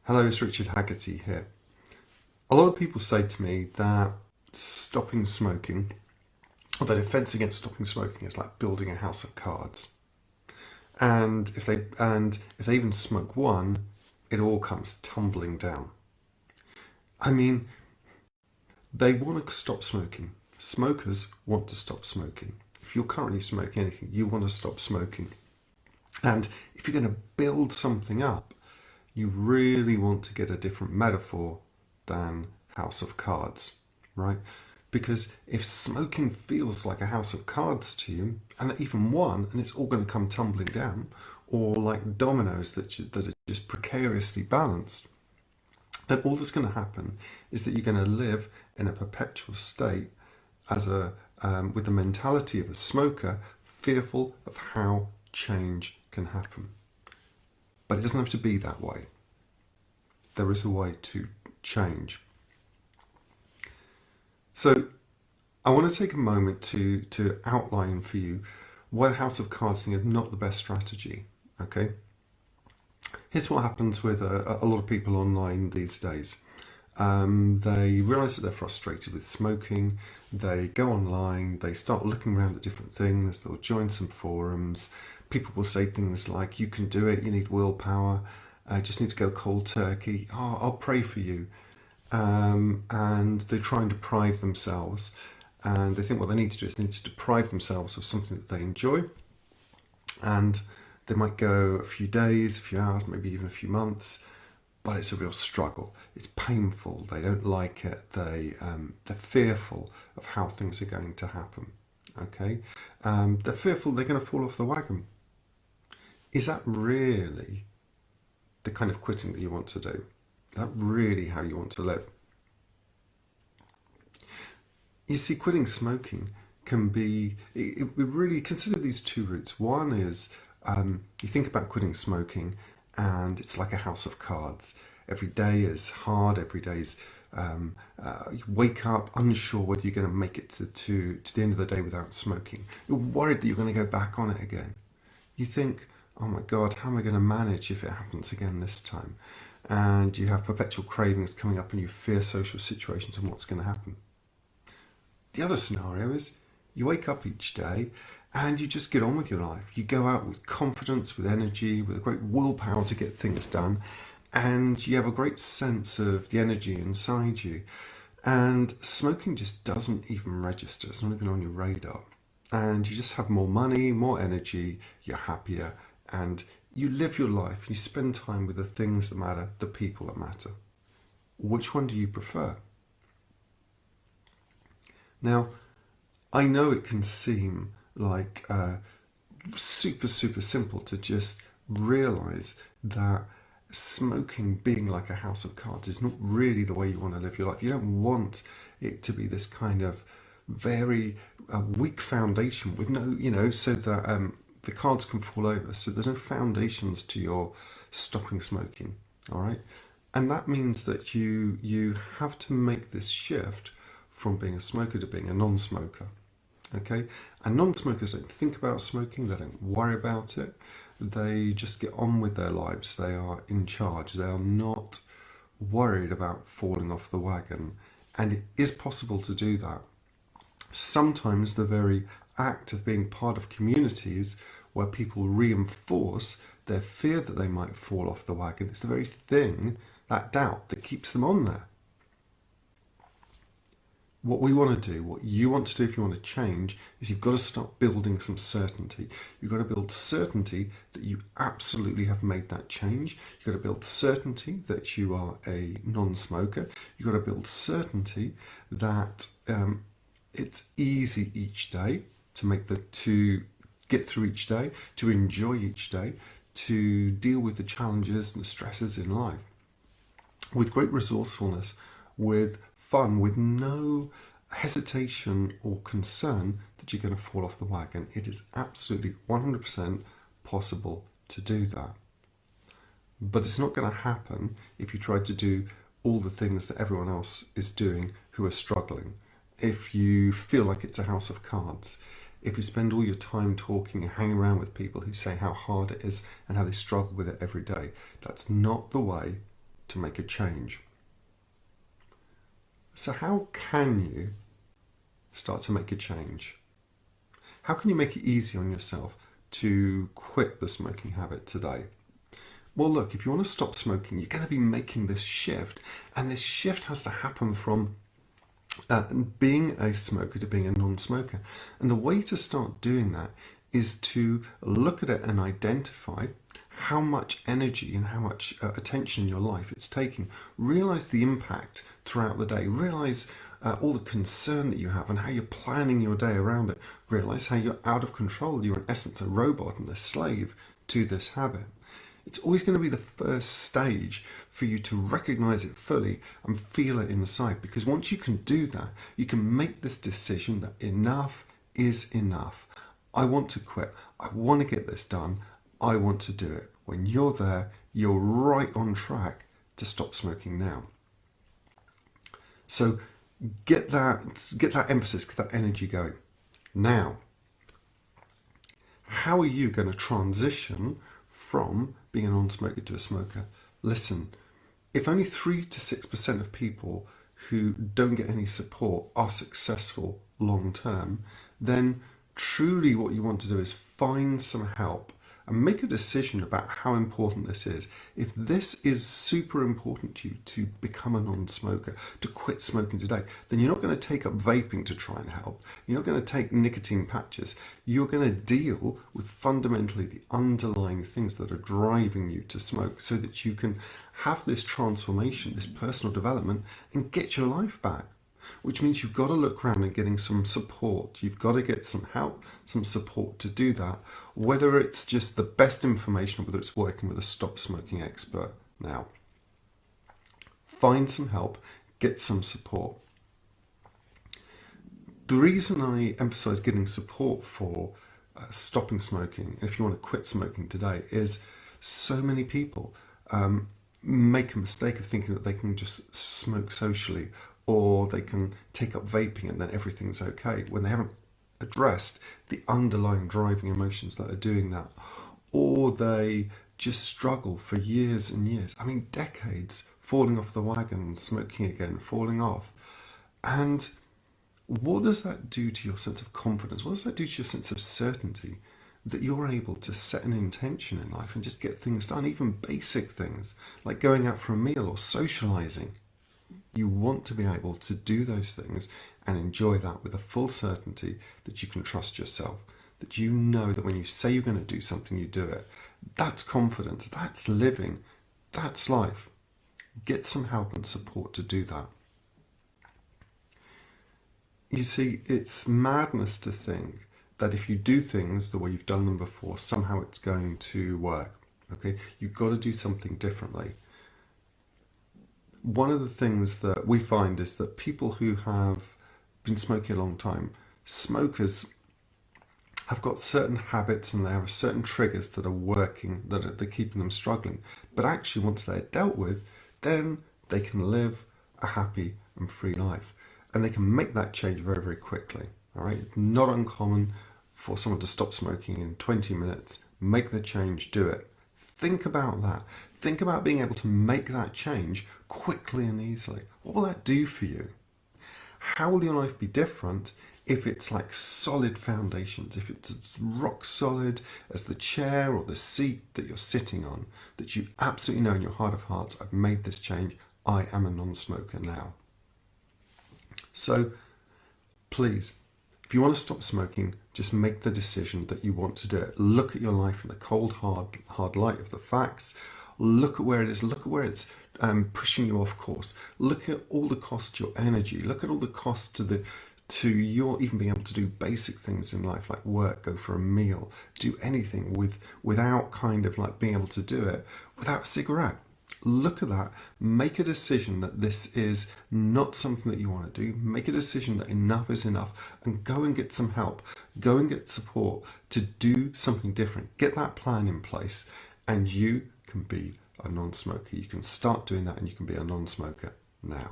Hello, it's Richard Haggerty here. A lot of people say to me that stopping smoking, or that offence against stopping smoking is like building a house of cards. And if they even smoke one, it all comes tumbling down. I mean, they want to stop smoking. Smokers want to stop smoking. If you're currently smoking anything, you want to stop smoking. And if you're going to build something up, you really want to get a different metaphor than house of cards, right? Because if smoking feels like a house of cards to you, and that even one, and it's all going to come tumbling down, or like dominoes that are just precariously balanced, then all that's going to happen is that you're going to live in a perpetual state as with the mentality of a smoker, fearful of how change can happen. But it doesn't have to be that way. There is a way to change. So I want to take a moment to outline for you why the House of Cards thing is not the best strategy. Okay? Here's what happens with a lot of people online these days. They realise that they're frustrated with smoking. They go online, they start looking around at different things, they'll join some forums. People will say things like, you can do it, you need willpower, just need to go cold turkey, oh, I'll pray for you. And they try and deprive themselves. And they think what they need to do is they need to deprive themselves of something that they enjoy. And they might go a few days, a few hours, maybe even a few months, but it's a real struggle. It's painful. They don't like it. They're fearful of how things are going to happen. Okay, they're fearful they're going to fall off the wagon. Is that really the kind of quitting that you want to do? Is that really how you want to live? You see, quitting smoking can be. We really consider these two routes. One is you think about quitting smoking, and it's like a house of cards. Every day is hard. Every day is you wake up unsure whether you're going to make it to the end of the day without smoking. You're worried that you're going to go back on it again. You think, oh my God, how am I going to manage if it happens again this time? And you have perpetual cravings coming up, and you fear social situations and what's going to happen. The other scenario is you wake up each day and you just get on with your life. You go out with confidence, with energy, with a great willpower to get things done, and you have a great sense of the energy inside you. And smoking just doesn't even register. It's not even on your radar. And you just have more money, more energy, you're happier, and you live your life. You spend time with the things that matter, the people that matter. Which one do you prefer? Now, I know it can seem like super simple to just realise that smoking being like a house of cards is not really the way you want to live your life. You don't want it to be this kind of very weak foundation with no, so that the cards can fall over. So there's no foundations to your stopping smoking, all right? And that means that you have to make this shift from being a smoker to being a non-smoker. Okay, and non-smokers don't think about smoking, they don't worry about it, they just get on with their lives, they are in charge, they are not worried about falling off the wagon, and it is possible to do that. Sometimes the very act of being part of communities where people reinforce their fear that they might fall off the wagon, it's the very thing, that doubt, that keeps them on there. What we want to do, what you want to do if you want to change, is you've got to start building some certainty. You've got to build certainty that you absolutely have made that change. You've got to build certainty that you are a non-smoker. You've got to build certainty that it's easy each day to get through each day, to enjoy each day, to deal with the challenges and the stresses in life with great resourcefulness, with fun, with no hesitation or concern that you're going to fall off the wagon. It is absolutely 100% possible to do that. But it's not going to happen if you try to do all the things that everyone else is doing who are struggling. If you feel like it's a house of cards, if you spend all your time talking and hanging around with people who say how hard it is and how they struggle with it every day, that's not the way to make a change. So how can you start to make a change? How can you make it easy on yourself to quit the smoking habit today? Well, look, if you want to stop smoking, you're going to be making this shift, and this shift has to happen from being a smoker to being a non-smoker. And the way to start doing that is to look at it and identify how much energy and how much attention in your life it's taking. Realize the impact throughout the day. Realize all the concern that you have and how you're planning your day around it. Realize how you're out of control. You're in essence a robot and a slave to this habit. It's always going to be the first stage for you to recognize it fully and feel it inside, because once you can do that, you can make this decision that enough is enough. I want to quit. I want to get this done. I want to do it. When you're there, you're right on track to stop smoking now. So get that emphasis, get that energy going. Now, how are you going to transition from being a non-smoker to a smoker? Listen, if only 3 to 6% of people who don't get any support are successful long term, then truly what you want to do is find some help and make a decision about how important this is. If this is super important to you to become a non-smoker, to quit smoking today, then you're not going to take up vaping to try and help. You're not going to take nicotine patches. You're going to deal with fundamentally the underlying things that are driving you to smoke, so that you can have this transformation, this personal development, and get your life back. Which means you've got to look around and getting some support. You've got to get some help, some support to do that, whether it's just the best information or whether it's working with a stop smoking expert. Now, find some help, get some support. The reason I emphasize getting support for stopping smoking, if you want to quit smoking today, is so many people make a mistake of thinking that they can just smoke socially, or they can take up vaping and then everything's okay, when they haven't addressed the underlying driving emotions that are doing that. Or they just struggle for years and years, I mean decades, falling off the wagon, smoking again, falling off. And what does that do to your sense of confidence? What does that do to your sense of certainty that you're able to set an intention in life and just get things done, even basic things like going out for a meal or socializing? You want to be able to do those things and enjoy that with a full certainty that you can trust yourself, that you know that when you say you're going to do something, you do it. That's confidence, that's living, that's life. Get some help and support to do that. You see, it's madness to think that if you do things the way you've done them before, somehow it's going to work. Okay, you've got to do something differently. One of the things that we find is that people who have been smoking a long time, smokers have got certain habits and they have certain triggers that are working, that are keeping them struggling. But actually, once they're dealt with, then they can live a happy and free life. And they can make that change very, very quickly. All right, it's not uncommon for someone to stop smoking in 20 minutes, make the change, do it. Think about that. Think about being able to make that change quickly and easily. What will that do for you? How will your life be different if it's like solid foundations, if it's as rock solid as the chair or the seat that you're sitting on, that you absolutely know in your heart of hearts, I've made this change, I am a non-smoker now. So please, if you want to stop smoking, just make the decision that you want to do it. Look at your life in the cold, hard light of the facts. Look at where it is. Look at where it's pushing you off course. Look at all the cost to your energy. Look at all the cost to your even being able to do basic things in life, like work, go for a meal, do anything without kind of like being able to do it without a cigarette. Look at that, make a decision that this is not something that you want to do, make a decision that enough is enough, and go and get some help, go and get support to do something different. Get that plan in place and you can be a non-smoker. You can start doing that and you can be a non-smoker now.